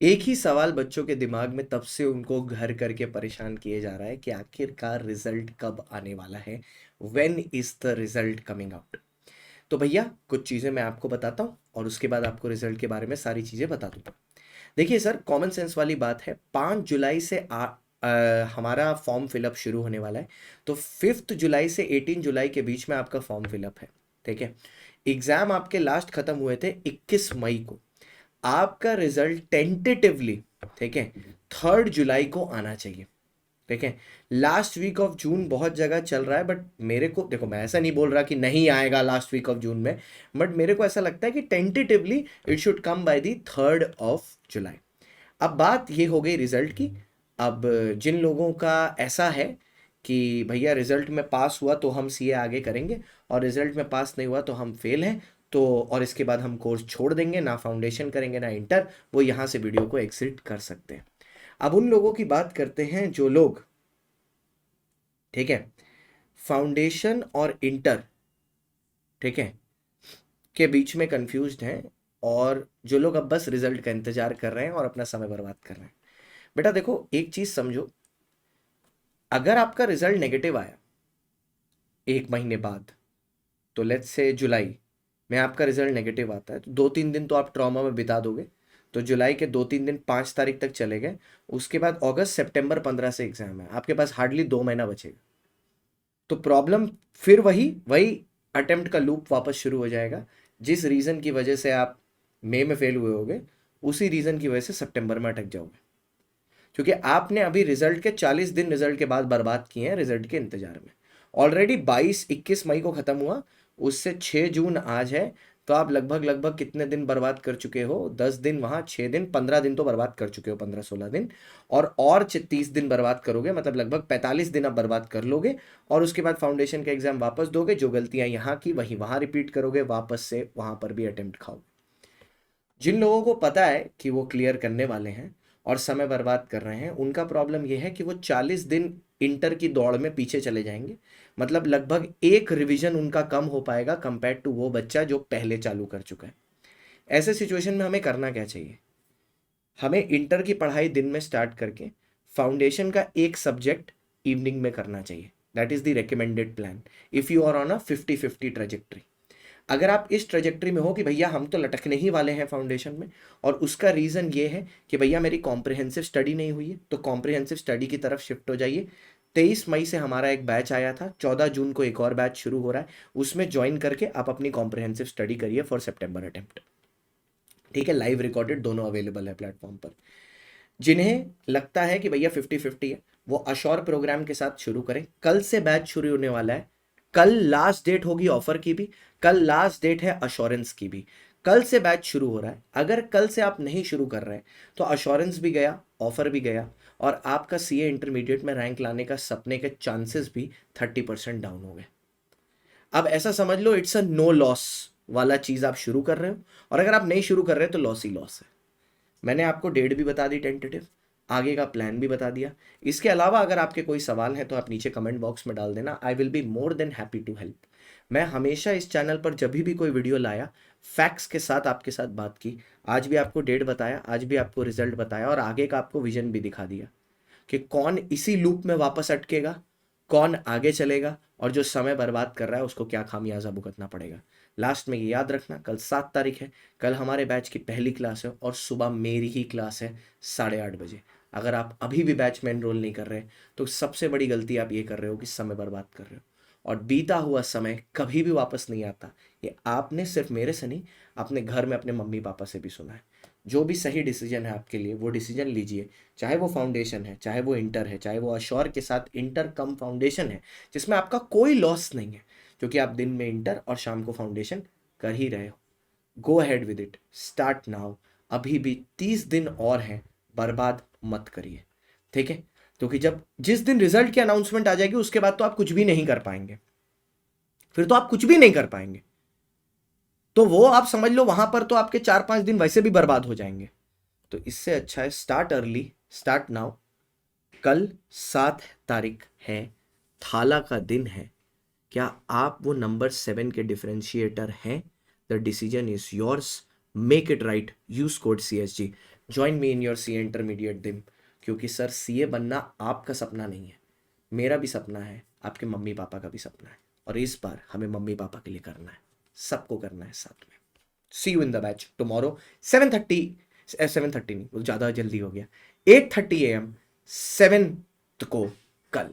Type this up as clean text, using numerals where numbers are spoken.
एक ही सवाल बच्चों के दिमाग में तब से उनको घर करके परेशान किए जा रहा है कि आखिरकार रिजल्ट कब आने वाला है। When is the result coming out. तो भैया कुछ चीज़ें मैं आपको बताता हूँ और उसके बाद आपको रिजल्ट के बारे में सारी चीज़ें बता दूंगा। देखिए सर, कॉमन सेंस वाली बात है। 5 जुलाई से हमारा फॉर्म फिलअप शुरू होने वाला है। तो 5 जुलाई से 18 जुलाई के बीच में आपका फॉर्म फिलअप है। ठीक है। एग्ज़ाम आपके लास्ट ख़त्म हुए थे 21 मई को। आपका रिजल्ट टेंटेटिवली, ठीक है, 3 जुलाई को आना चाहिए। ठीक है। लास्ट वीक ऑफ जून बहुत जगह चल रहा है, बट मेरे को देखो, मैं ऐसा नहीं बोल रहा कि नहीं आएगा लास्ट वीक ऑफ जून में, बट मेरे को ऐसा लगता है कि tentatively it should come by the 3 जुलाई। अब बात ये हो गई रिजल्ट की। अब जिन लोगों का ऐसा है कि भैया रिजल्ट में पास हुआ तो हम सीए आगे करेंगे, और रिजल्ट में पास नहीं हुआ तो हम फेल हैं, तो और इसके बाद हम कोर्स छोड़ देंगे, ना फाउंडेशन करेंगे ना इंटर, वो यहाँ से वीडियो को एग्जिट कर सकते हैं। अब उन लोगों की बात करते हैं जो लोग, ठीक है, फाउंडेशन और इंटर, ठीक है, के बीच में कंफ्यूज्ड हैं, और जो लोग अब बस रिजल्ट का इंतजार कर रहे हैं और अपना समय बर्बाद कर रहे हैं। बेटा देखो, एक चीज समझो, अगर आपका रिजल्ट नेगेटिव आया 1 महीने बाद, तो लेट्स से जुलाई में आपका रिजल्ट नेगेटिव आता है, तो 2-3 दिन तो आप ट्रॉमा में बिता दोगे। तो जुलाई के 2-3 दिन 5 तारीख तक चले गए। उसके बाद अगस्त सितंबर 15 से एग्जाम है, आपके पास हार्डली 2 महीना बचेगा। तो प्रॉब्लम फिर वही वही अटेम्प्ट का लूप वापस शुरू हो जाएगा। जिस रीज़न की वजह से आप मई में फेल हुए होगे, उसी रीज़न की वजह से सितंबर में अटक जाओगे, क्योंकि आपने अभी रिजल्ट के 40 दिन रिजल्ट के बाद बर्बाद किए हैं रिजल्ट के इंतजार में। ऑलरेडी 22-21 मई को ख़त्म हुआ, उससे 6 जून आज है, तो आप लगभग लगभग कितने दिन बर्बाद कर चुके हो? 10 दिन वहाँ, 6 दिन, 15 दिन तो बर्बाद कर चुके हो, 15-16 दिन। और 30 दिन बर्बाद करोगे, मतलब लगभग 45 दिन आप बर्बाद कर लोगे। और उसके बाद फाउंडेशन का एग्ज़ाम वापस दोगे, जो गलतियाँ यहाँ की वहीं वहाँ रिपीट करोगे, वापस से वहाँ पर भी अटेम्प्ट खाओगे। जिन लोगों को पता है कि वो क्लियर करने वाले हैं और समय बर्बाद कर रहे हैं, उनका प्रॉब्लम ये है कि वो 40 दिन इंटर की दौड़ में पीछे चले जाएंगे। मतलब लगभग एक रिवीजन उनका कम हो पाएगा कंपेयर टू वो बच्चा जो पहले चालू कर चुका है। ऐसे सिचुएशन में हमें करना क्या चाहिए? हमें इंटर की पढ़ाई दिन में स्टार्ट करके फाउंडेशन का एक सब्जेक्ट इवनिंग में करना चाहिए। That is the recommended plan if you are on a 50-50 trajectory. अगर आप इस ट्रेजेक्ट्री में हो कि भैया हम तो लटकने ही वाले हैं फाउंडेशन में, और उसका रीज़न ये है कि भैया मेरी कॉम्प्रिहेंसिव स्टडी नहीं हुई है, तो कॉम्प्रिहेंसिव स्टडी की तरफ शिफ्ट हो जाइए। 23 मई से हमारा एक बैच आया था, 14 जून को एक और बैच शुरू हो रहा है, उसमें ज्वाइन करके आप अपनी कॉम्प्रिहेंसिव स्टडी करिए फॉर सितंबर अटेम्प्ट। ठीक है, लाइव रिकॉर्डेड दोनों अवेलेबल है प्लेटफॉर्म पर। जिन्हें लगता है कि भैया 50-50 है, वो अश्योर प्रोग्राम के साथ शुरू करें। कल से बैच शुरू होने वाला है। कल लास्ट डेट होगी ऑफर की भी, कल लास्ट डेट है अश्योरेंस की भी। कल से बैच शुरू हो रहा है। अगर कल से आप नहीं शुरू कर रहे हैं तो अश्योरेंस भी गया, ऑफर भी गया, और आपका सीए इंटरमीडिएट में रैंक लाने का सपने के चांसेस भी 30% डाउन हो गए। अब ऐसा समझ लो, इट्स अ नो लॉस वाला चीज आप शुरू कर रहे हो, और अगर आप नहीं शुरू कर रहे तो लॉस ही लॉस है। मैंने आपको डेट भी बता दी टेंटेटिव, आगे का प्लान भी बता दिया। इसके अलावा अगर आपके कोई सवाल हैं तो आप नीचे कमेंट बॉक्स में डाल देना। I will be more than happy to help. मैं हमेशा इस चैनल पर जब भी कोई वीडियो लाया, फैक्ट्स के साथ आपके साथ बात की। आज भी आपको डेट बताया, आज भी आपको रिजल्ट बताया, और आगे का आपको विजन भी दिखा दिया कि कौन इसी लूप में वापस अटकेगा, कौन आगे चलेगा, और जो समय बर्बाद कर रहा है उसको क्या खामियाजा भुगतना पड़ेगा। लास्ट में ये याद रखना, कल 7 तारीख है, कल हमारे बैच की पहली क्लास है, और सुबह मेरी ही क्लास है 8:30 बजे। अगर आप अभी भी बैच में एनरोल नहीं कर रहे तो सबसे बड़ी गलती आप ये कर रहे हो कि समय बर्बाद कर रहे हो, और बीता हुआ समय कभी भी वापस नहीं आता। ये आपने सिर्फ मेरे से नहीं, अपने घर में अपने मम्मी पापा से भी सुना है। जो भी सही डिसीजन है आपके लिए वो डिसीजन लीजिए, चाहे वो फाउंडेशन है, चाहे वो इंटर है, चाहे वो अश्योर के साथ इंटर कम फाउंडेशन है, जिसमें आपका कोई लॉस नहीं है, क्योंकि आप दिन में इंटर और शाम को फाउंडेशन कर ही रहे हो। Go ahead with it, start now. अभी भी 30 दिन और हैं, बर्बाद मत करिए। ठीक है, क्योंकि जब जिस दिन रिजल्ट की अनाउंसमेंट आ जाएगी उसके बाद तो आप कुछ भी नहीं कर पाएंगे, फिर तो आप कुछ भी नहीं कर पाएंगे। तो वो आप समझ लो, वहां पर तो आपके 4-5 दिन वैसे भी बर्बाद हो जाएंगे। तो इससे अच्छा है स्टार्ट अर्ली, स्टार्ट नाउ। कल 7 तारीख है, थाला का दिन है। क्या आप वो नंबर 7 के डिफरेंशिएटर हैं? The decision is yours. Make it right, use code CSG, join me in your CA intermediate दिन, क्योंकि सर CA बनना आपका सपना नहीं है, मेरा भी सपना है, आपके मम्मी पापा का भी सपना है, और इस बार हमें मम्मी पापा के लिए करना है, सबको करना है साथ में। See you in the batch tomorrow 7:30, 7:30 नहीं, वो ज़्यादा जल्दी हो गया, 8:30 AM 7 को कल।